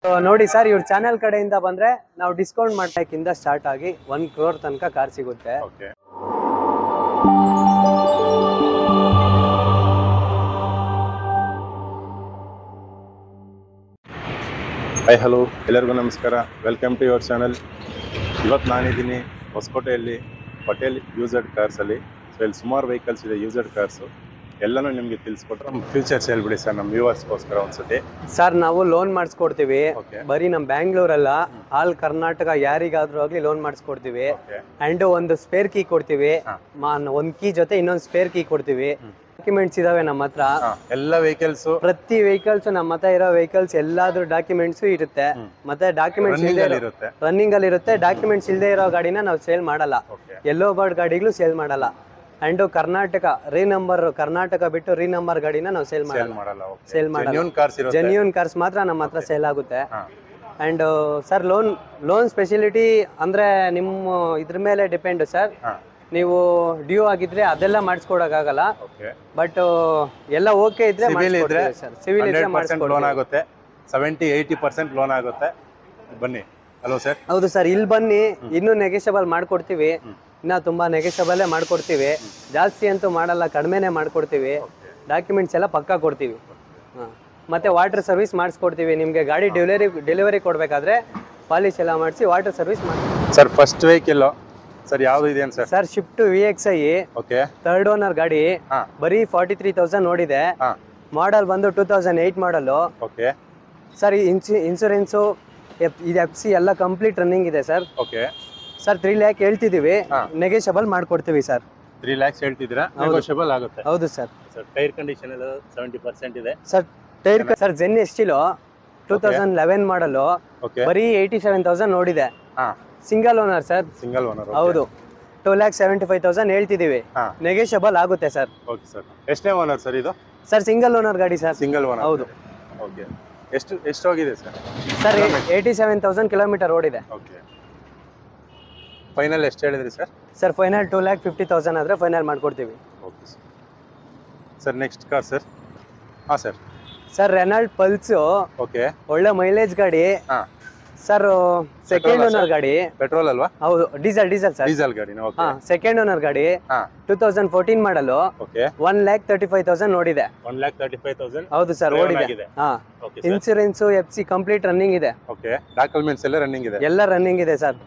ನೋಡಿ ಸರ್, ಇವ್ರ ಚಾನೆಲ್ ಕಡೆಯಿಂದ ಬಂದ್ರೆ ನಾವು ಡಿಸ್ಕೌಂಟ್ ಮಾಡ್ಲಿಕ್ಕಿಂದ ಸ್ಟಾರ್ಟ್ ಆಗಿ 1 crore ತನಕ ಕಾರ್ ಸಿಗುತ್ತೆ. ಹಾಯ್ ಹಲೋ, ಎಲ್ಲರಿಗೂ ನಮಸ್ಕಾರ. Welcome to your channel. ಇವತ್ತು ನಾನಿದ್ದೀನಿ ಹೊಸಕೋಟೆಯಲ್ಲಿ ಪಟೇಲ್ ಯೂಸರ್ಡ್ ಕಾರ್ಸಲ್ಲಿ. ಸೊ ಇಲ್ಲಿ ಸುಮಾರು ವೆಹಿಕಲ್ಸ್ ಇದೆ, ಯೂಸರ್ಡ್ ಕಾರ್ಸು. ಎಲ್ಲನೂ ನಿಮಗೆ ತಿಳಿಸ್ಕೊಟ್ರೆ ನಮ್ಮ ಫ್ಯೂಚರ್ಸ್ ಹೇಳ್ಬಿಡಿ ಸರ್, ನಮ್ಮ ವ್ಯೂವರ್ಸ್ಗೋಸ್ಕರ ಒಂದ್ಸತಿ. ಸರ್, ನಾವು ಲೋನ್ ಮಾಡಿಸ್ಕೊಡ್ತೀವಿ. ಬರೀ ನಮ್ಮ ಬ್ಯಾಂಗ್ಳೂರಲ್ಲ, ಆಲ್ ಕರ್ನಾಟಕ ಯಾರಿಗಾದ್ರೂ ಆಗ್ಲಿ ಲೋನ್ ಮಾಡಿಸ್ಕೊಡ್ತೀವಿ. ಅಂಡ್ ಒಂದು ಸ್ಪೇರ್ ಕೀ ಕೊಡ್ತೀವಿ. ಒಂದ್ ಕೀ ಜೊತೆ ಇನ್ನೊಂದು ಸ್ಪೇರ್ ಕೀ ಕೊಡ್ತೀವಿ. ಡಾಕ್ಯುಮೆಂಟ್ಸ್ ಇದಾವೆ ನಮ್ಮ ಹತ್ರ. ಎಲ್ಲ ವೆಹಿಕಲ್ಸ್, ಪ್ರತಿ ವೆಹಿಕಲ್ಸ್ ನಮ್ಮ ಹತ್ರ ಇರೋ ವೆಹಿಕಲ್ಸ್ ಎಲ್ಲಾದ್ರೂ ಡಾಕ್ಯುಮೆಂಟ್ಸ್ ಇರುತ್ತೆ. ಮತ್ತೆ ಡಾಕ್ಯುಮೆಂಟ್ಸ್ ರನ್ನಿಂಗ್ ಅಲ್ಲಿ ಇರುತ್ತೆ. ಡಾಕ್ಯುಮೆಂಟ್ಸ್ ಇಲ್ಲದೆ ಇರೋ ಗಾಡಿನ ನಾವು ಸೇಲ್ ಮಾಡಲ್ಲ. ಯೆಲ್ಲೋ ಬರ್ಡ್ ಗಾಡಿಗಳು ಸೇಲ್ ಮಾಡಲ್ಲ. ಅಂಡ್ ಕರ್ನಾಟಕ ಕರ್ನಾಟಕ ಬಿಟ್ಟು ರೀನಂಬರ್ ಗಾಡಿನ ನಾವು ಸೇಲ್ ಮಾಡಲ್ಲ. ಜೆನ್ಯೂನ್ ಕಾರ್ಸ್ ಮಾತ್ರ ನಮ್ಮ ಹತ್ರ ಸೇಲ್ ಆಗುತ್ತೆ. ಅಂಡ್ ಸರ್, ಲೋನ್ ಸ್ಪೆಷಾಲಿಟಿ ಅಂದ್ರೆ ನಿಮ್ಮ ಇದ್ರ ಮೇಲೆ ಡಿಪೆಂಡ್ ಸರ್. ನೀವು ಡ್ಯೂ ಆಗಿದ್ರೆ ಅದೆಲ್ಲ ಮಾಡಿಸ್ಕೊಡಕ್ಕಾಗಲ್ಲ. ಬಟ್ ಎಲ್ಲ ಓಕೆ ಇದ್ರೆ ಸಿವಿಲ್ ಇದ್ರೆ ಲೋನ್ ಆಗುತ್ತೆ. 70-80% ಲೋನ್ ಆಗುತ್ತೆ. ಬನ್ನಿ. Hello sir. ಹೌದು ಸರ್, ಇಲ್ಲಿ ಬನ್ನಿ, ಇನ್ನೂ ನೆಗೆಷಬಲ್ ಮಾಡ್ಕೊಡ್ತೀವಿ. ಇನ್ನ ತುಂಬಾ ನೆಗೆಷಬಲ್ಲೇ ಮಾಡ್ಕೊಡ್ತೀವಿ. ಜಾಸ್ತಿ ಅಂತೂ ಮಾಡಲ್ಲ, ಕಡಿಮೆನೆ ಮಾಡ್ಕೊಡ್ತೀವಿ. ಡಾಕ್ಯುಮೆಂಟ್ಸ್ ಎಲ್ಲ ಪಕ್ಕಾ ಕೊಡ್ತೀವಿ. ಮತ್ತೆ ವಾಟರ್ ಸರ್ವಿಸ್ ಮಾಡಿಸ್ಕೊಡ್ತೀವಿ. ನಿಮ್ಗೆ ಗಾಡಿ ಡೆಲಿವರಿ ಕೊಡ್ಬೇಕಾದ್ರೆ ಪಾಲಿಶ್ ಎಲ್ಲ ಮಾಡಿಸಿ ವಾಟರ್ ಸರ್ವಿಸ್ ಮಾಡ್ತೀವಿ. ಸರ್, ಫಸ್ಟ್ ವೆಹಿಕಲ್ ಸರ್ ಯಾವ್ದು ಇದೆ sir? Sir, Swift VXI. Okay, 3rd owner ಗಾಡಿ. ಬರೀ 43,000 ನೋಡಿದೆ. ಮಾಡಲ್ ಬಂದು 2008 ಮಾಡಲು. ಓಕೆ ಸರ್, ಇನ್ಸೂರೆನ್ಸು ಇದು FC ಎಲ್ಲ ಕಂಪ್ಲೀಟ್ ರನ್ನಿಂಗ್ ಇದೆ ಸರ್. ಓಕೆ ಸರ್, 3 lakh ಹೇಳ್ತಿದೀವಿ, ನೆಗೆಷಬಲ್ ಮಾಡ್ಕೊಡ್ತೀವಿ ಸರ್. 3 lakhs ಹೇಳ್ತಿದ್ದೀರಾ? ನೆಗೋಷಿಯಬಲ್ ಆಗುತ್ತೆ. ಹೌದು ಸರ್. ಟೈರ್ ಕಂಡೀಷನ್ ಎಲ್ಲ 70% ಇದೆ sir. Tyre sir, Zen Estilo 2011 model. ಬರೀ 87,000 ನೋಡಿದೆ. Single owner sir. Single owner. ಹೌದು. 2,75,000 ಹೇಳ್ತಿದೀವಿ, ನೆಗೆಷಬಲ್ ಆಗುತ್ತೆ ಸರ್. Okay sir. ಎಷ್ಟನೇ ಓನರ್ ಸರ್ ಇದು? ಸರ್, ಸಿಂಗಲ್ ಓನರ್ ಗಾಡಿ ಸರ್. Single owner. ಹೌದು. ಓಕೆ. ಎಷ್ಟು ಹೋಗಿದೆ ಸರ್? ಸರ್, 87,000 ಕಿಲೋಮೀಟರ್ ಓಡಿದೆ. ಓಕೆ. ಫೈನಲ್ ಎಷ್ಟು ಹೇಳಿದ್ರಿ ಸರ್? ಸರ್, ಫೈನಲ್ 2,50,000 ಆದ್ರೆ ಫೈನಲ್ ಮಾಡ್ಕೊಡ್ತೀವಿ. Okay sir. Sir, next car sir. ಹಾಂ sir. Sir, Renault Pulse. Okay. ಒಳ್ಳೆ ಮೈಲೇಜ್ ಗಾಡಿ. ಸರ್, ಸೆಕೆಂಡ್ ಓನರ್ ಗಾಡಿ. ಪೆಟ್ರೋಲ್ ಅಲ್ವಾ? ಹೌದು, ಡೀಸೆಲ್ ಸರ್. ಡೀಸೆಲ್ ಗಾಡಿ. ಓಕೆ. ಸೆಕೆಂಡ್ ಓನರ್ ಗಾಡಿ. 2014 ಮಾಡಲು. ಓಕೆ. 1,35,000 ನೋಡಿದೆ. 1,35,000. ಹೌದು ಸರ್, ಓಡಿದೆ. ಇನ್ಸೂರೆನ್ಸ್ FC ಕಂಪ್ಲೀಟ್ ರನ್ನಿಂಗ್ ಇದೆ. ಓಕೆ. ಡಾಕ್ಯುಮೆಂಟ್ಸ್ ಎಲ್ಲ ರನ್ನಿಂಗ್ ಇದೆ. ಎಲ್ಲ ರನ್ನಿಂಗ್ ಇದೆ ಸರ್.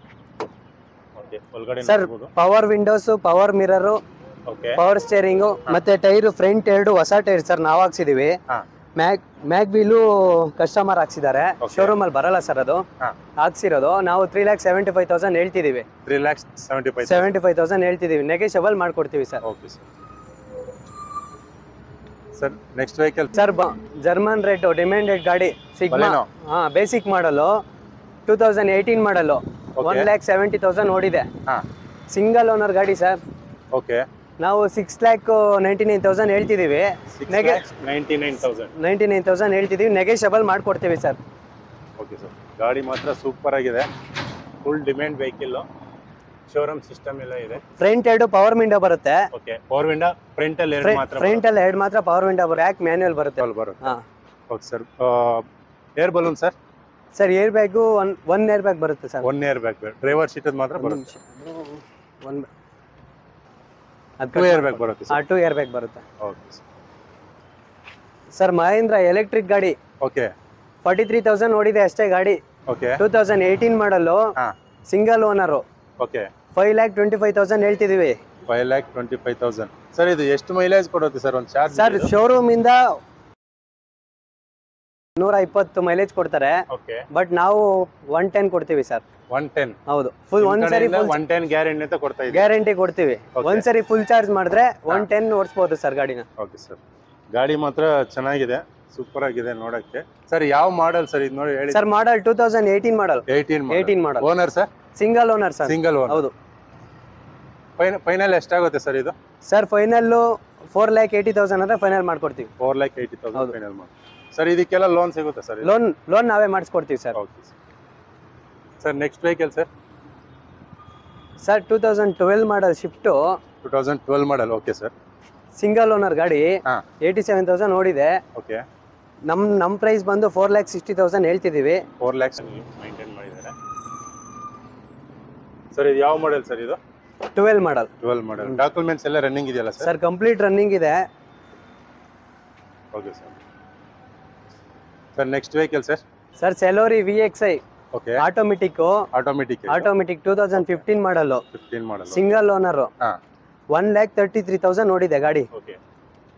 ಓಕೆ. ಒಳಗಡೆ sir, power Windows, power mirror, power steering, ಮತ್ತೆ ಟೈರ್ ಫ್ರಂಟ್ 2 ಹೊಸ ಟೈರ್ ಸರ್ ನಾವು ಹಾಕ್ಸಿದೀವಿ. ಮ್ಯಾಗ್ ವೀಲು ಕಸ್ಟಮರ್ ಹಾಕ್ಸಿದ್ದಾರೆ, ಶೋರೂಮ್ ಅಲ್ಲಿ ಬರಲ್ಲ ಸರ್, ಅದು ಹಾಕ್ಸಿರೋದು. ನಾವು 3,75,000 ಹೇಳ್ತಿದೀವಿ. 3,75,000 ಹೇಳ್ತಿದೀವಿ, ನೆಗೆಷಬಲ್ ಮಾಡ್ಕೊಡ್ತೀವಿ sir. Okay sir. Sir, next vehicle sir, German red demanded ಗಾಡಿ, ಸಿಗ್ಮಾ. ಬೇಸಿಕ್ ಮಾಡಲು, 2018 ಮಾಡಲು. 1,70,000 ಓಡಿದೆ. ಸಿಂಗಲ್ ಓನರ್ ಗಾಡಿ ಸರ್. ಓಕೆ. ನಾವು 6,99,000 ಹೇಳ್ತಿದೀವಿ. 99,000 ಹೇಳ್ತಿದೀವಿ, ನೆಗೆಷಬಲ್ ಮಾಡ್ಕೊಡ್ತೀವಿ ಸರ್. Okay sir. ಗಾಡಿ ಮಾತ್ರ ಸೂಪರ್ ಆಗಿದೆ. Full demand vehicle. Showroom system ಎಲ್ಲ ಇದೆ. ಫ್ರಂಟ್ 2 ಪವರ್ ವಿಂಡೋ ಬರುತ್ತೆ. ಓಕೆ. ಪವರ್ ವಿಂಡೋ ಫ್ರಂಟ್ ಅಲ್ಲಿ 2 ಮಾತ್ರ. ಫ್ರಂಟ್ ಅಲ್ಲಿ 2 ಮಾತ್ರ ಪವರ್ ವಿಂಡೋ ಬರುತ್ತೆ. ಬ್ಯಾಕ್ ಮ್ಯಾನ್ಯುಯಲ್ ಬರುತ್ತೆ. Okay sir. Air balloon sir? Sir, air bag one air bag ಬರುತ್ತೆ sir. 1 air bag. Driver seat ಮಾತ್ರ ಬರುತ್ತೆ. 2 ಏರ್ ಬ್ಯಾಗ್ ಬರುತ್ತೆ. 2 ಏರ್ ಬ್ಯಾಗ್ ಬರುತ್ತೆ. ಓಕೆ ಸರ್, ಮಹೇಂದ್ರ ಎಲೆಕ್ಟ್ರಿಕ್ ಗಾಡಿ. ಓಕೆ. 43,000 ಓಡಿದೆ ಅಷ್ಟೇ ಗಾಡಿ. ಓಕೆ. 2018 ಮಾಡಲು. Single owner. ಓಕೆ. 5,25,000 ಹೇಳ್ತಿದೀವಿ. 5,25,000. ಸರ್, ಇದು ಎಷ್ಟು ಮೈಲೇಜ್ ಕೊಡುತ್ತೆ ಸರ್? ಒಂದು ಚಾರ್ಜ್ ಸರ್, ಶೋರೂಮ್ ಇಂದ 120 ಮೈಲೇಜ್ ಕೊಡ್ತಾರೆ. ಓಕೆ. ಬಟ್ ನಾವು 110 ಕೊಡ್ತೀವಿ ಸರ್. 110. ಹೌದು. ಫುಲ್ ಒಂದ್ಸರಿ 110 ಗ್ಯಾರಂಟಿ ಅಂತ ಕೊಡ್ತಾ ಇದ್ದೀವಿ. ಗ್ಯಾರಂಟಿ ಕೊಡ್ತೀವಿ. ಒಂದ್ಸರಿ ಫುಲ್ ಚಾರ್ಜ್ ಮಾಡಿದ್ರೆ 110 ಓಡಿಸಬಹುದು ಸರ್ ಗಾಡಿನ. Okay sir. ಗಾಡಿ ಮಾತ್ರ ಚೆನ್ನಾಗಿದೆ, ಸೂಪರ್ ಆಗಿದೆ ನೋಡಕ್ಕೆ. ಸರ್, ಯಾವ ಮಾಡೆಲ್ ಸರ್ ಇದು? ನೋಡಿ ಹೇಳಿ sir. Model 2018 model. 18 model. Owner sir? Single owner sir. Single owner. ಹೌದು. ಫೈನಲ್ ಎಷ್ಟಾಗುತ್ತೆ ಸರ್ ಇದು? ಸರ್, ಫೈನಲ್ 4,80,000 ಅಂದ್ರೆ ಫೈನಲ್ ಮಾಡ್ಕೊಡ್ತೀವಿ. 4,80,000 ಫೈನಲ್ ಮಾಡಿ. ಸರ್, ಇದಕ್ಕೆಲ್ಲ ಲೋನ್ ಸಿಗುತ್ತೆ ಸರ್? ಲೋನ್ ನಾವೇ ಮಾಡಿಸ್ಕೊಡ್ತೀವಿ sir. Okay sir. Next vehicle sir? Sir, 2012 model Swift. 2012 model. Okay sir. Single owner ಗಾಡಿ. 87,000 ಓಡಿದೆ. ಓಕೆ. ನಮ್ಮ ಪ್ರೈಸ್ ಬಂದು 4,60,000 ಹೇಳ್ತಿದ್ದೀವಿ. 4 lakhs ಮೈಂಟೈನ್ ಮಾಡಿದ್ದಾರೆ ಸರ್. ಇದು ಯಾವ ಮಾಡೆಲ್ ಸರ್? ಇದು 12 ಮಾಡಲ್. 12 ಮಾಡೆಲ್. ಡಾಕ್ಯುಮೆಂಟ್ಸ್ ಎಲ್ಲ ರನ್ನಿಂಗ್ ಇದೆಯಲ್ಲ ಸರ್? ಸರ್ ಕಂಪ್ಲೀಟ್ ರನ್ನಿಂಗ್ ಇದೆ. Okay sir. Sir next vehicle sir? Sir Celerio VXI okay. Automatic 2015 model, 15 ಮಾಡಲ್, ಸಿಂಗಲ್ ಓನರ್. ಹಾ. 1,33,000 ನೋಡಿದೆ ಗಾಡಿ. ಓಕೆ.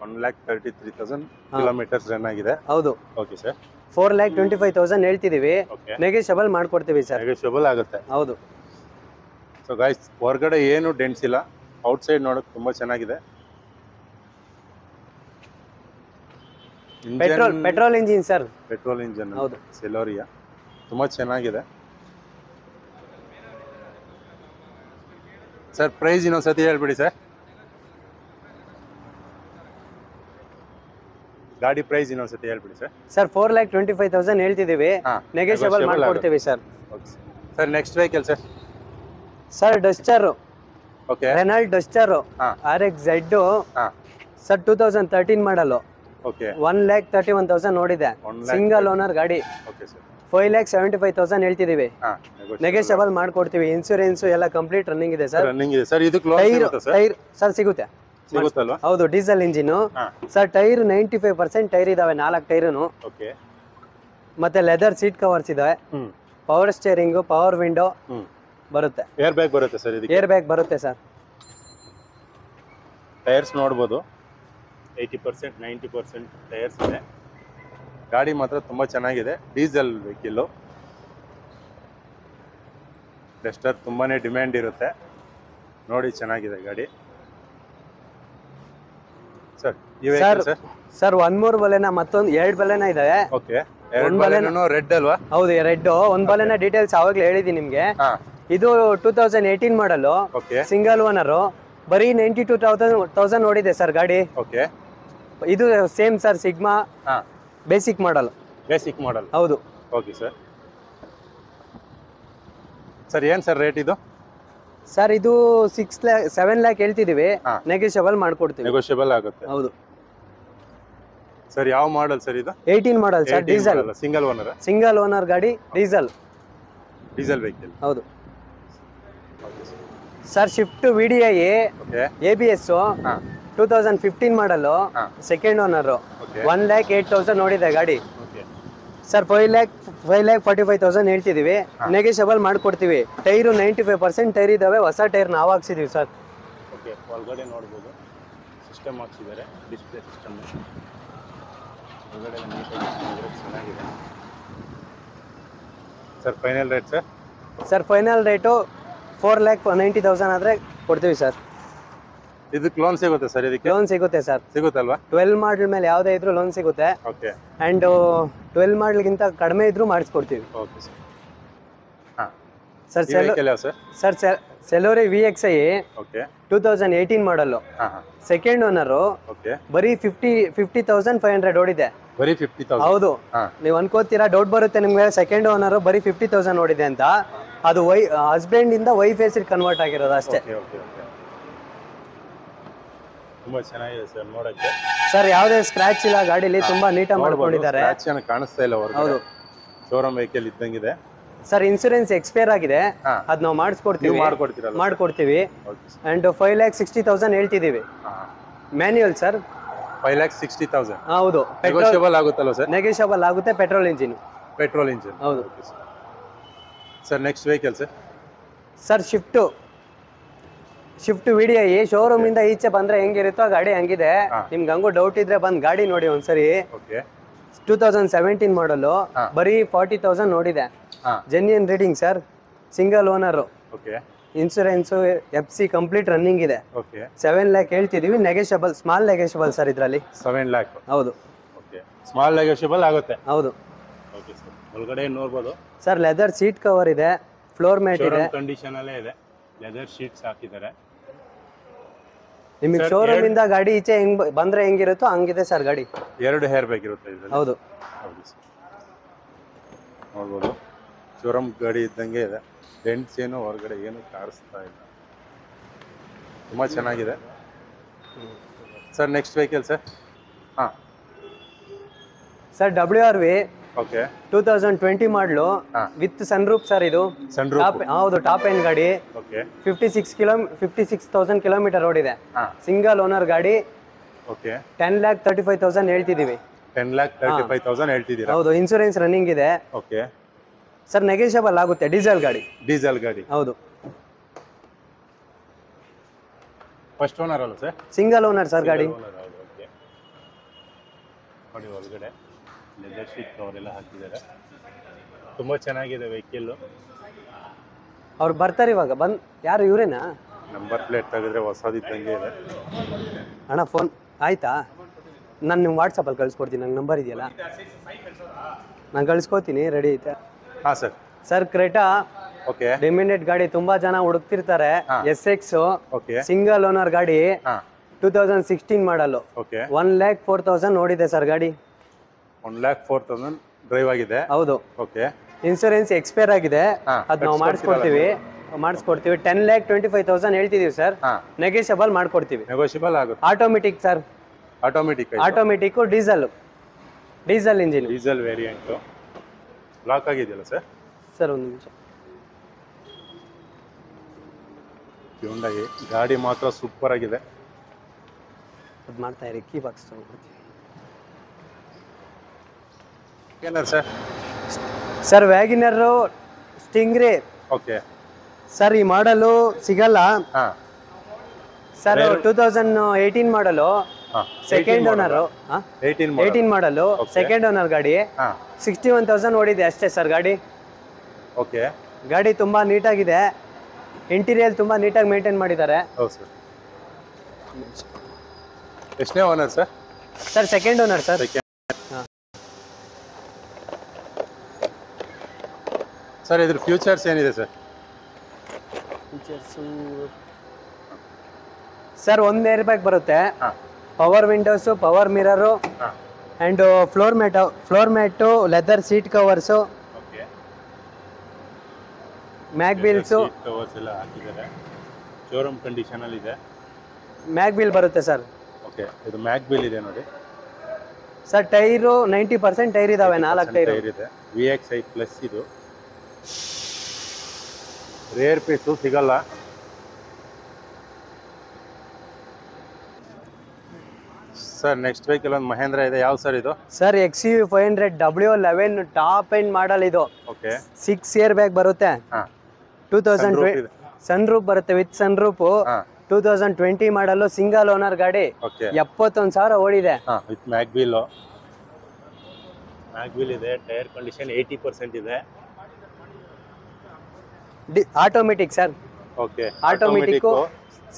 1,33,000 ಕಿಲೋಮೀಟರ್ಸ್ ರನ್ ಆಗಿದೆ. ಹೌದು. Okay sir. 4,25,000 ಹೇಳ್ತಿದೀವಿ. ನೆಗೋಷಿಯಬಲ್ ಮಾಡ್ಕೊಡ್ತೀವಿ ಸರ್. ನೆಗೋಷಿಯಬಲ್ ಆಗುತ್ತೆ. ಹೌದು. ಸೊ ಗೈಸ್, ಹೊರಗಡೆ ಏನು ಡೆಂಟ್ಸ್ ಇಲ್ಲ, ಔಟ್ಸೈಡ್ ನೋಡೋಕೆ ತುಂಬಾ ಚೆನ್ನಾಗಿದೆ. Petrol engine sir. Petrol engine. ಹೌದು. ಸೆಲೋರಿಯಾ ತುಂಬಾ ಚೆನ್ನಾಗಿದೆ ಸರ್. ಪ್ರೈಸ್ ಇನ್ನೊಂದ್ಸತಿ ಹೇಳ್ಬಿಡಿ ಸರ್. ಗಾಡಿ ಪ್ರೈಸ್ ಇನ್ನೊಂದ್ಸತಿ ಹೇಳ್ಬಿಡಿ ಸರ್. ಸರ್ 4,25,000 ಹೇಳ್ತಿದ್ದೀವಿ. ನೆಗೋಷಿಯಬಲ್ ಮಾಡ್ಕೊಡ್ತೀವಿ sir. Sir next vehicle sir? Sir Duster. Okay. Renault Duster RXZ sir 2013 ಮಾಡಲು. ಓಕೆ. 1,31,000 ನೋಡಿದೆ. ಸಿಂಗಲ್ ಓನರ್ ಗಾಡಿ. Okay sir. 5,75,000 ಹೇಳ್ತಿದ್ದೀವಿ. ನೆಗೋಷಿಯಬಲ್ ಮಾಡ್ಕೊಡ್ತೀವಿ. ಇನ್ಸೂರೆನ್ಸ್ ಎಲ್ಲ ಕಂಪ್ಲೀಟ್ ರನ್ನಿಂಗ್ ಇದೆ ಸರ್. ರನ್ನಿಂಗ್ ಇದೆ ಸರ್. ಇದು ಟೈರ್ ಸರ್ ಸಿಗುತ್ತೆ. ಸಿಗುತ್ತಲ್ವಾ? ಹೌದು, diesel engine sir. Tyre 95% tyre ಇದಾವೆ, 4 ಟೈರುನು. ಓಕೆ. ಮತ್ತೆ ಲೆದರ್ ಸೀಟ್ ಕವರ್ಸ್ ಇದಾವೆ. ಪವರ್ ಸ್ಟೇರಿಂಗ್, ಪವರ್ ವಿಂಡೋ ಬರುತ್ತೆ. ಏರ್ ಬ್ಯಾಗ್ ಬರುತ್ತೆ ಸರ್. ಇದಕ್ಕೆ ಏರ್ ಬ್ಯಾಗ್ ಬರುತ್ತೆ ಸರ್. ಟೈರ್ಸ್ ನೋಡ್ಬೋದು, 80% 90% ಟೈರ್ಸ್ ಇದೆ. ಗಾಡಿ ಮಾತ್ರ ತುಂಬಾ ಚೆನ್ನಾಗಿದೆ. Diesel vehicle. ಡಸ್ಟರ್ ತುಂಬಾನೇ ಡಿಮ್ಯಾಂಡ್ ಇರುತ್ತೆ. ನೋಡಿ, ಚೆನ್ನಾಗಿದೆ ಗಾಡಿ ಸರ್. ಈ ವೆಹಿಕಲ್ ಸರ್? ಸರ್ 1 ಬಲೆನ ಮತ್ತೊಂದು 2 ಬಲೆನ ಇದಾವೆ. ಓಕೆ. 2 ಬಲೆನೂ ರೆಡ್ ಅಲ್ವಾ? ಹೌದು, ರೆಡ್. 1 ಬಲೆನ ಡೀಟೇಲ್ಸ್ ಆವಾಗಲೇ ಹೇಳಿದೀನಿ ನಿಮ್ಗೆ. ಇದು 2018 ಮಾಡಲು, ಸಿಂಗಲ್ ಓನರ್. ಬರೀ 92,000 ನೋಡಿದೆ ಸರ್ ಗಾಡಿ. ಓಕೆ. ಇದು same sir, Sigma basic model. Basic model. ಹೌದು. Okay sir. ಸರ್ ಏನ್ ಸರ್ ರೇಟ್ ಇದು? ಸರ್ ಇದು 7 lakh ಹೇಳ್ತಿದೀವಿ. ನೆಗೋಷಿಯಬಲ್ ಮಾಡ್ಕೊಡ್ತೀವಿ. ನೆಗೋಷಿಯಬಲ್ ಆಗುತ್ತೆ. ಹೌದು ಸರ್. ಯಾವ ಮಾಡಲ್ ಸರ್ ಇದು? 18 model sir. Diesel. Single owner? Single owner ಗಾಡಿ, ಡೀಸೆಲ್. Diesel vehicle. ಹೌದು sir. Swift VDI ABS 2015 model, second owner. 1,08,000 ನೋಡಿದೆ ಗಾಡಿ ಸರ್. 5,45,000 ಹೇಳ್ತಿದೀವಿ. ನೆಗೋಷಿಯಬಲ್ ಮಾಡ್ಕೊಡ್ತೀವಿ. ಟೈರು 95% ಟೈರ್ ಇದಾವೆ. ಹೊಸ ಟೈರ್ ನಾವು ಹಾಕ್ಸಿದೀವಿ ಸರ್. ಓಕೆ. ಒಳಗಡೆ ನೋಡ್ಬೋದು, ಸಿಸ್ಟಮ್ ಹಾಕ್ಸಿದ್ದಾರೆ, ಡಿಸ್ಪ್ಲೇ ಸಿಸ್ಟಮ್. ಒಳಗಡೆ ಚೆನ್ನಾಗಿದೆ sir. Final rate sir? Sir final rate 4,90,000 ಆದರೆ ಕೊಡ್ತೀವಿ ಸರ್. ಇದಕ್ಕೆ ಲೋನ್ ಸಿಗುತ್ತೆ ಸರ್? ಇದಕ್ಕೆ ಲೋನ್ ಸಿಗುತ್ತೆ ಸರ್. ಸಿಗುತ್ತಲ್ವಾ? 12 ಮಾಡಲ್ ಮೇಲೆ ಯಾವುದೇ ಇದ್ರೂ ಲೋನ್ ಸಿಗುತ್ತೆ. ಓಕೆ. ಆ್ಯಂಡ್ 12 ಮಾಡಲ್ಗಿಂತ ಕಡಿಮೆ ಇದ್ರೂ ಮಾಡಿಸ್ಕೊಡ್ತೀವಿ. Okay sir. ಹಾಂ sir. Sir Celerio VXI okay. 2018 model, second owner. Okay. ಬರೀ 50,500 ಓಡಿದೆ. ಬರೀ 50,000? ಹೌದು. ನೀವು ಅನ್ಕೋತೀರಾ ಡೌಟ್ ಬರುತ್ತೆ ನಿಮ್ಗೆ, ಸೆಕೆಂಡ್ ಓನರ್ ಬರೀ 50,000 ಓಡಿದೆ ಅಂತ. ಅದು ಹಸ್ಬೆಂಡ್ ಇಂದ ವೈಫ್ ಹೆಸರಿಗೆ ಕನ್ವರ್ಟ್ ಆಗಿರೋದು ಅಷ್ಟೇ. ತುಂಬಾ ಚೆನ್ನಾಗಿದೆ ಸರ್ ನೋಡಕ್ಕೆ. ಸರ್ ಯಾವುದೇ ಸ್ಕ್ರಾಚ್ ಇಲ್ಲ ಗಾಡಿಲಿ, ತುಂಬಾ ನೀಟಾಗಿ ಮಾಡ್ಕೊಂಡಿದ್ದಾರೆ. ಸ್ಕ್ರಾಚ್ ಏನು ಕಾಣಿಸ್ತಾ ಇಲ್ಲ ಹೊರಗಡೆ. ಹೌದು, ಶೋರೂಮ್ ವೆಹಿಕಲ್ ಇದ್ದಂಗಿದೆ. ಸರ್ ಇನ್ಸೂರೆನ್ಸ್ ಎಕ್ಸ್ಪೈರ್ ಆಗಿದೆ, ಅದ್ ನಾವು ಮಾಡಿಸ್ಕೊಡ್ತೀವಿ. ಮಾಡ್ಕೊಡ್ತೀವಿ. ಅಂಡ್ 5,60,000 ಹೇಳ್ತಿದೀವಿ. Manual sir. 5,60,000. ಹೌದು. ನೆಗೋಷಿಯಬಲ್ ಆಗುತ್ತಲ್ಲ ಸರ್? ನೆಗೋಷಿಯಬಲ್ ಆಗುತ್ತೆ. Petrol engine. Petrol engine. ಹೌದು sir. Next vehicle sir? Sir Swift VDI showroom ಇಂದ ಈಚೆ ಬಂದ್ರೆ ಹೆಂಗಿರುತ್ತೋ ಗಾಡಿ ಹಂಗಿದೆ. ನಿಮ್ಗೆ ಹಂಗೂ ಡೌಟ್ ಇದ್ರೆ ಬಂದ್ ಗಾಡಿ ನೋಡಿ ಒಂದ್ಸರಿ. 2017 ಮಾಡಲು, ಬರೀ 40,000 ನೋಡಿದೆ. Genuine reading sir. Single owner. Insurance FC complete running ಇದೆ. 7 lakh ಹೇಳ್ತಿದೀವಿ. ನೆಗೋಷಿಯಬಲ್, ಸ್ಮಾಲ್ ನೆಗೋಷಿಯಬಲ್ ಸರ್ ಇದರಲ್ಲಿ. 7 lakh. ಹೌದು. ಸ್ಮಾಲ್ ನೆಗೋಷಿಯಬಲ್ ಆಗುತ್ತೆ. ಹೌದು. ಒಳಗಡೆ ನೋಡ್ಬೋದು ಸರ್. ಲೆದರ್ ಸೀಟ್ ಕವರ್ ಇದೆ, ಫ್ಲೋರ್ ಮ್ಯಾಟ್ ಇದೆ. ಕಂಡೀಷನ್ ಅಲ್ಲೇ ಇದೆ. ಲೆದರ್ ಶೀಟ್ಸ್ ಹಾಕಿದ್ದಾರೆ. ನಿಮಗೆ ಶೋರೂಮ್ ಇಂದ ಗಾಡಿ ಈಚೆ ಹೆಂಗ್ ಬಂದ್ರೆ ಹೆಂಗಿರುತ್ತೋ ಹಂಗಿದೆ ಸರ್ ಗಾಡಿ. 2 ಹೇರ್ ಬ್ಯಾಗ್ ಇರುತ್ತೆ ಇದರಲ್ಲಿ. ಹೌದು. ನೋಡ್ಬೋದು, ಶೋರೂಮ್ ಗಾಡಿ ಇದ್ದಂಗೆ ಇದೆ. ಡೆಂಟ್ಸ್ ಏನು ಹೊರಗಡೆ ಏನು ಕಾಣಿಸ್ತಾ ಇಲ್ಲ. ತುಂಬಾ ಚೆನ್ನಾಗಿದೆ sir. Next vehicle sir? Sir WRV okay 2020 ಮಾಡಲು ವಿತ್ ಸನ್ರೂಫ್ ಸರ್ ಇದು. ಸನ್ರೂಫ್ ಹೌದು, ಟಾಪ್ ಎಂಡ್ ಗಾಡಿ. ಓಕೆ 56,000 ಕಿಲೋಮೀಟರ್ ಓಡಿದೆ. ಸಿಂಗಲ್ ಓನರ್ ಗಾಡಿ. ಓಕೆ 10,35,000 ಹೇಳ್ತಿದೀವಿ. 10,35,000 ಹೇಳ್ತಿದ್ದೀರಾ? ಹೌದು, ಇನ್ಸೂರೆನ್ಸ್ ರನ್ನಿಂಗ್ ಇದೆ. ಓಕೆ ಸರ್ ನೆಗೋಷಿಯಬಲ್ ಆಗುತ್ತೆ. ಡೀಸೆಲ್ ಗಾಡಿ. ಡೀಸೆಲ್ ಗಾಡಿ. ಹೌದು. ಫಸ್ಟ್ ಓನರ್ ಅಲ್ಲ ಸರ್? ಸಿಂಗಲ್ ಓನರ್ ಸರ್ ಗಾಡಿ. ಓಕೆ ನೋಡಿ, ಒಳಗಡೆ ಲೆದರ್ ಶೀಟ್ ಕವರ್ ಎಲ್ಲ ಹಾಕಿದ್ದಾರೆ. ತುಂಬ ಚೆನ್ನಾಗಿದೆ ವೆಹಿಕಲ್ಲು. ಅವ್ರು ಬರ್ತಾರೆ ಇವಾಗ. ಯಾರು ಇವರೇನಾ? ನಂಬರ್ ಪ್ಲೇಟ್ ತೆಗೆದ್ರೆ ಹೊಸದಿದ್ದಂಗೆ ಇದೆ. ಅಣ್ಣ ಫೋನ್ ಆಯ್ತಾ? ನಾನು ನಿಮ್ಮ ವಾಟ್ಸಪ್ಪಲ್ಲಿ ಕಳಿಸ್ಕೊಡ್ತೀನಿ. ನಂಗೆ ನಂಬರ್ ಇದೆಯಲ್ಲ, ನಾನು ಕಳಿಸ್ಕೊತೀನಿ. ರೆಡಿ ಐತೆ? ಹಾಂ ಸರ್. ಸರ್ ಕ್ರೆಟಾ ಓಕೆ ಡಿಮಿನೆಟ್ ಗಾಡಿ ತುಂಬಾ ಜನ ಹುಡುಕ್ತಿರ್ತಾರೆ. SX ಓಕೆ ಸಿಂಗಲ್ ಓನರ್ ಗಾಡಿ. 2016 ಮಾಡಲು. ಓಕೆ 1,04,000 ನೋಡಿದೆ ಸರ್ ಗಾಡಿ. 1,04,000 ಡ್ರೈವ್ ಆಗಿದೆ. ಹೌದು. ಓಕೆ ಇನ್ಸೂರೆನ್ಸ್ ಎಕ್ಸ್ಪೈರ್ ಆಗಿದೆ. ಅದು ನಾವು ಮಾಡಿಸ್ಕೊಡ್ತೀವಿ. 10,25,000 ಹೇಳ್ತಿದೀವಿ ಸರ್. ನೆಗೋಷಿಯಬಲ್ ಮಾಡ್ಕೊಡ್ತೀವಿ. ನೆಗೋಷಿಯಬಲ್ ಆಗುತ್ತೆ. Automatic sir. Automatic diesel engine. Diesel variant. Lock ಆಗಿದೆಯಲ್ಲ ಸರ್? ಸರ್ ಒಂದು ನಿಮಿಷ. ಹ್ಯುಂಡೈ ಗಾಡಿ ಮಾತ್ರ ಸೂಪರ್ ಆಗಿದೆ. ಅದು ಮಾಡ್ತಾ ಇರಿ. ಕೀ ಬಾಕ್ಸ್ ತಗೊಂಡ್ಬಿಡ್ತೀವಿ. ಏನಾರು sir? Sir WagonR Stingray. Okay sir ಈ ಮಾಡಲು ಸಿಗಲ್ಲ ಹಾಂ ಸರ್. 2018 ಮಾಡಲು. Second owner. 18 ಮಾಡಲು ಸೆಕೆಂಡ್ ಓನರ್ ಗಾಡಿ. 61,000 ಓಡಿದೆ ಅಷ್ಟೇ ಸರ್ ಗಾಡಿ. ಓಕೆ ಗಾಡಿ ತುಂಬಾ ನೀಟಾಗಿದೆ. ಇಂಟೀರಿಯರ್ ತುಂಬಾ ನೀಟಾಗಿ ಮೇಂಟೈನ್ ಮಾಡಿದ್ದಾರೆ. ಹೌದು ಸರ್. ಎಷ್ಟನೇ owner sir? Sir second owner sir. Sir ಇದ್ರ ಫ್ಯೂಚರ್ಸ್ ಏನಿದೆ ಸರ್? ಸರ್ 1 ಏರ್ ಬ್ಯಾಗ್ ಬರುತ್ತೆ. Power windows, power mirrors and floor mats, leather seat covers, mag wheels. Covers ಎಲ್ಲ ಹಾಕಿದ್ದಾರೆ. ಶೋರೂಮ್ ಕಂಡೀಷನ್ ಅಲ್ಲಿ ಇದೆ. ಮ್ಯಾಗ್ ವೀಲ್ ಬರುತ್ತೆ ಸರ್. ಓಕೆ ಇದು mag wheel ಇದೆ ನೋಡಿ ಸರ್. ಟೈರು 90% ಟೈರ್ ಇದಾವೆ. 4 ಟೈರ್ ಇದೆ. VXI ಪ್ಲಸ್ ಇದು. ರೇರ್ ಪೀಸು ಸಿಗಲ್ಲ. ಸರ್ ನೆಕ್ಸ್ಟ್ ವೆಹಿಕಲ್ ಒಂದು ಮಹೇಂದ್ರ ಇದೆ. ಯಾವ ಸರ್ ಇದು? Sir XUV 500 W11 top end model ಇದು. ಓಕೆ 6 ಏರ್ ಬ್ಯಾಗ್ ಬರುತ್ತೆ. 2020 ಸನ್ರೂಫ್ ಬರುತ್ತೆ ವಿತ್ ಸನ್ರೂಫ್. 2020 ಮಾಡಲು ಸಿಂಗಲ್ ಓನರ್ ಗಾಡಿ. 71,000 ಓಡಿದೆ. ವಿತ್ ಮ್ಯಾಗ್ ವೀಲ್ ಇದೆ. ಟೈರ್ ಕಂಡೀಷನ್ 80% ಇದೆ. Automatic sir. Okay automatic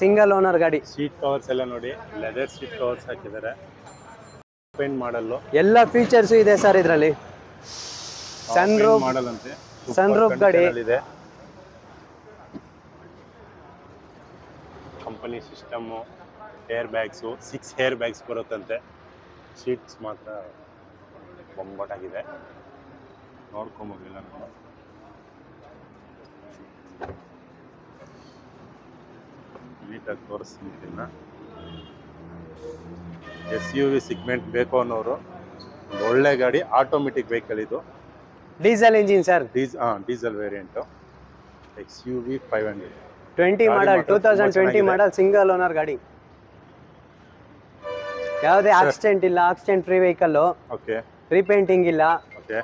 single owner ಗಾಡಿ. ಸೀಟ್ ಕವರ್ಸ್ ಎಲ್ಲ ನೋಡಿ, ಲೆದರ್ ಸೀಟ್ ಕವರ್ಸ್ ಹಾಕಿದ್ದಾರೆ. ಪೇಂಟ್ ಮಾಡಲ್ಲು ಎಲ್ಲ ಫೀಚರ್ಸ್ ಇದೆ ಸರ್ ಇದರಲ್ಲಿ. ಸನ್ರೂಫ್ ಮಾಡಲ್ ಅಂತೆ. ಸನ್ರೂಫ್ ಗಾಡಿ ಇದೆ. Company system, air bags 6 air bags ಬರುತ್ತಂತೆ. ಸೀಟ್ಸ್ ಮಾತ್ರ ಬೊಂಬಾಟಾಗಿದೆ. ನೋಡ್ಕೊಂಬೋದಿಲ್ಲ ನಾನು. ನೀಟಾಗಿ ತೋರಿಸ್ತೀನಿ. SUV ಸಿಗ್ಮೆಂಟ್ ಬೇಕು ಅನ್ನೋರು ಒಳ್ಳೆ ಗಾಡಿ. ಆಟೋಮೆಟಿಕ್ ವೆಹಿಕಲ್ ಇದು. Diesel engine sir. Diesel variant. XUV 500 20 model 2020 model single owner ಗಾಡಿ. ಯಾವುದೇ ಆಕ್ಸಿಡೆಂಟ್ ಇಲ್ಲ. Accident free vehicle. Okay repainting ಇಲ್ಲ. ಓಕೆ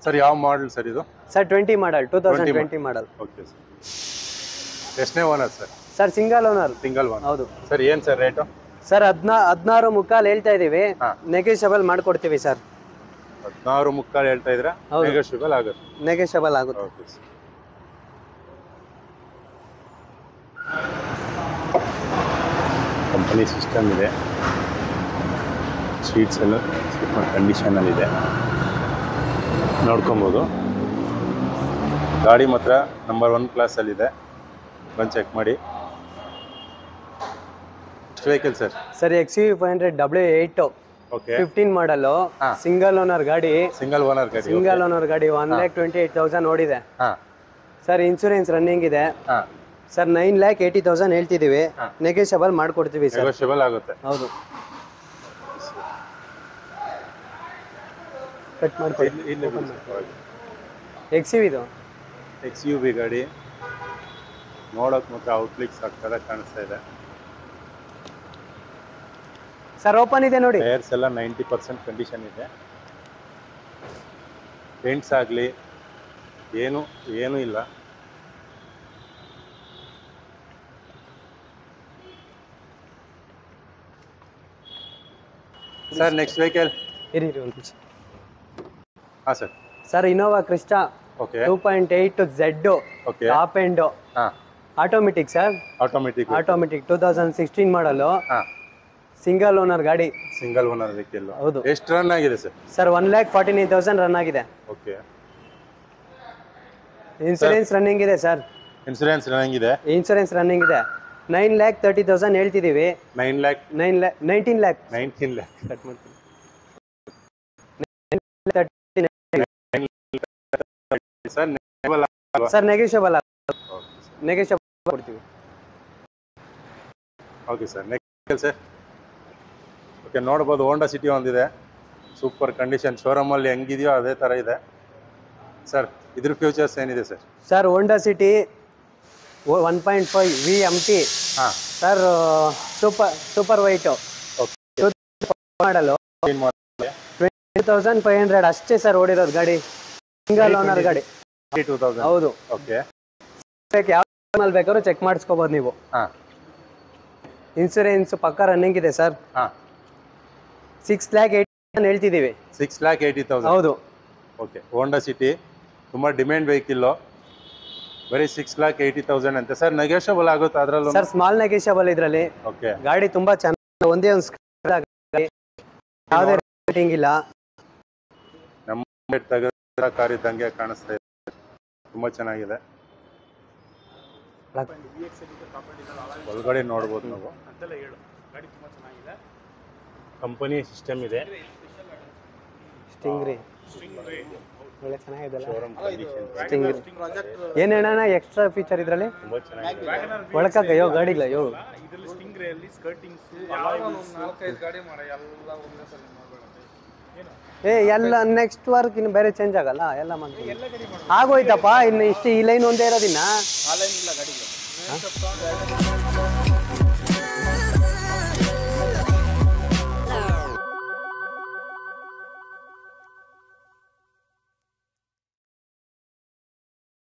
ಸರ್ ಯಾವ ಮಾಡಲ್ ಸರ್ ಇದು? Sir 20 model 2020 model. Okay sir. ಎಷ್ಟನೇ owner sir? Sir single owner. Single owner. ಹೌದು sir ಏನು sir rate? Sir 16.25 ಹೇಳ್ತಾ ಇದೀವಿ. ನೆಗೋಷಿಯಬಲ್ ಮಾಡ್ಕೊಡ್ತೀವಿ ಸರ್. 16.25 ಹೇಳ್ತಾ ಇದ್ರೆ ನೆಗೋಷಿಯಬಲ್ ಆಗುತ್ತೆ. ನೆಗೋಷಿಯಬಲ್ ಆಗುತ್ತೆ. Okay sir. ಕಂಪನಿ ಸಿಸ್ಟಮ್ ಇದೆ. ಸೀಟ್ಸ್ ಎಲ್ಲ ಸೂಪರ್ ಕಂಡೀಷನಲ್ಲಿದೆ. ನೋಡ್ಕೊಬೋದು. ಗಾಡಿ ಮಾತ್ರ ನಂಬರ್ 1 ಕ್ಲಾಸಲ್ಲಿದೆ. ಬಂದು ಚೆಕ್ ಮಾಡಿ. ಎಷ್ಟು vehicle sir? Sir XUV 500 W8 okay 15 ಮಾಡಲು ಸಿಂಗಲ್ ಓನರ್ ಗಾಡಿ. ಸಿಂಗಲ್ ಓನರ್ ಗಾಡಿ. 1,28,000 ಓಡಿದೆ. ಸರ್ ಇನ್ಸೂರೆನ್ಸ್ ರನ್ನಿಂಗ್ ಇದೆ. ಸರ್ 9,80,000 ಹೇಳ್ತಿದೀವಿ. ನೆಗೋಷಿಯಬಲ್ ಮಾಡ್ಕೊಡ್ತೀವಿ ಸರ್. ನೆಗೋಷಿಯಬಲ್ ಆಗುತ್ತೆ. ಹೌದು. ಕಟ್ ಮಾಡ್ಕೊಳ್ಳಿ. XUV ಇದು XUV ಗಾಡಿ ನೋಡೋಕೆ ಮಾತ್ರ ಔಟ್ಲಿಕ್ ಸಕ್ಕತ್ತಾಗಿ ಕಾಣಿಸ್ತಾ ಇದೆ. ಸರ್ ಓಪನ್ ಇದೆ ನೋಡಿ. ಟೈರ್ಸ್ ಎಲ್ಲ 90% ಕಂಡೀಷನ್ ಇದೆ. ಪೇಂಟ್ಸ್ ಆಗಲಿ ಏನೂ ಇಲ್ಲ. ಸರ್ ನೆಕ್ಸ್ಟ್ ವೆಹಿಕಲ್ ಇರಿ ಒಂದು ನಿಮಿಷ. ಹಾಂ sir. Sir Innova Crysta okay 2.8 Z okay top end ಹಾಂ ಆಟೋಮೆಟಿಕ್ ಸರ್. ಆಟೋಮೆಟಿಕ್ 2016 ಮಾಡಲು ಹಾಂ ಸಿಂಗಲ್ ಓನರ್ ಗಾಡಿ. Single owner vehicle. ಹೌದು. ಎಷ್ಟು ರನ್ ಆಗಿದೆ ಸರ್? ಸರ್ 1,49,000 ರನ್ ಆಗಿದೆ. ಓಕೆ. ಇನ್ಸೂರೆನ್ಸ್ ರನ್ನಿಂಗ್ ಇದೆ ಸರ್. ಇನ್ಸೂರೆನ್ಸ್ ರನ್ನಿಂಗ್ ಇದೆ. ಇನ್ಸೂರೆನ್ಸ್ ರನ್ನಿಂಗ್ ಇದೆ. 9,30,000 ಹೇಳ್ತಿದ್ದೀವಿ. 19 lakh 19 lakh ಕಟ್ ಮಾಡ್ತೀನಿ ಸರ್. ನೆಗೋಷಿಯಬಲ್ ಕೊಡ್ತೀವಿ. Okay sir. Next sir. Okay ನೋಡ್ಬೋದು ಹೋಂಡಾ ಸಿಟಿ ಒಂದಿದೆ. Super condition. ಶೋರೂಮಲ್ಲಿ ಹೆಂಗಿದೆಯೋ ಅದೇ ಥರ ಇದೆ ಸರ್. ಇದ್ರ ಫ್ಯೂಚರ್ಸ್ ಏನಿದೆ sir? Sir Honda City 1.5 VMT ಹಾಂ ಸರ್. ಸೂಪರ್ ವೈಟು ಮಾಡಲು 20,500 ಅಷ್ಟೇ ಸರ್ ಓಡಿರೋದು ಗಾಡಿ. ಸಿಂಗಲ್ ಓನರ್ ಗಾಡಿ. 2000. ಹೌದು. ಓಕೆ. ಯಾವ ಬೇಕಾದ್ರೂ ಚೆಕ್ ಮಾಡಿಸ್ಕೋಬೋದು ನೀವು. ಹಾಂ. ಇನ್ಸೂರೆನ್ಸ್ ಪಕ್ಕ ರನ್ನಿಂಗ್ ಇದೆ ಸರ್. ಹಾಂ. 6,80,000 ಹೇಳ್ತಿದ್ದೀವಿ. 6,80,000. ಹೌದು. ಓಕೆ. ಹೋಂಡಾ ಸಿಟಿ ತುಂಬ ಡಿಮ್ಯಾಂಡ್ ವೆಹಿಕಲ್ಲು. ಬರೀ 6,80,000 ಅಂತೆ ಸರ್. ನೆಗೋಷಿಯಬಲ್ ಆಗುತ್ತೆ ಅದರಲ್ಲೂ ಸರ್. ಸ್ಮಾಲ್ ನೆಗೋಷಿಯಬಲ್ ಇದರಲ್ಲಿ. ಓಕೆ. ಗಾಡಿ ತುಂಬಾ ಚೆನ್ನಾಗಿ ಒಂದೇ ಒಂದು ಯಾವುದೇ ರೇಟಿಂಗ್ ಇಲ್ಲ. ನಮ್ಮ ತೆಗೆದ ಕಾರ್ ಇದ್ದಂಗೆ ಕಾಣಿಸ್ತಾ ಇದೆ. ತುಂಬ ಚೆನ್ನಾಗಿದೆ. ಒಳಗಡೆ ನೋಡ್ಬೋದು ನಾವು. ಕಂಪನಿ ಸಿಸ್ಟಮ್ ಇದೆ. ಸ್ಟಿಂಗ್ರಿ ಒಳ್ಳೆ ಚೆನ್ನಾಗಿದೆಲ್ಲ. Showroom condition. ಸ್ಟಿಂಗ್ರಿ ಏನೇನ ಎಕ್ಸ್ಟ್ರಾ ಫೀಚರ್ ಇದರಲ್ಲಿ? ತುಂಬ ಚೆನ್ನಾಗಿದೆ. ಒಳಕಾಗ ಯೋ ಗಾಡಿ ಇಲ್ಲ ಯೋ. ಇದರಲ್ಲಿ ಸ್ಟಿಂಗ್ರಿ ಅಲ್ಲಿ ಸ್ಕರ್ಟಿಂಗ್ಸ್ ನಾಲ್ಕೈದು ಗಾಡಿ ಮಾಡ ಎಲ್ಲ ಒಂದೇ ಸಲ ಮಾಡಬೇಡ. ಎಲ್ಲ ನೆಕ್ಸ್ಟ್ ವರ್ಕ್ ಇನ್ನು ಬೇರೆ ಚೇಂಜ್ ಆಗಲ್ಲ. ಎಲ್ಲ ಮಾಡ್ತೀವಿ. ಆಗೋಯ್ತಪ್ಪ. ಇನ್ನು ಇಷ್ಟು ಈ ಲೈನ್ ಒಂದೇ ಇರೋದಿನ್ನ. ಆ ಲೈನ್ ಇಲ್ಲ ಗಾಡಿಗೆ.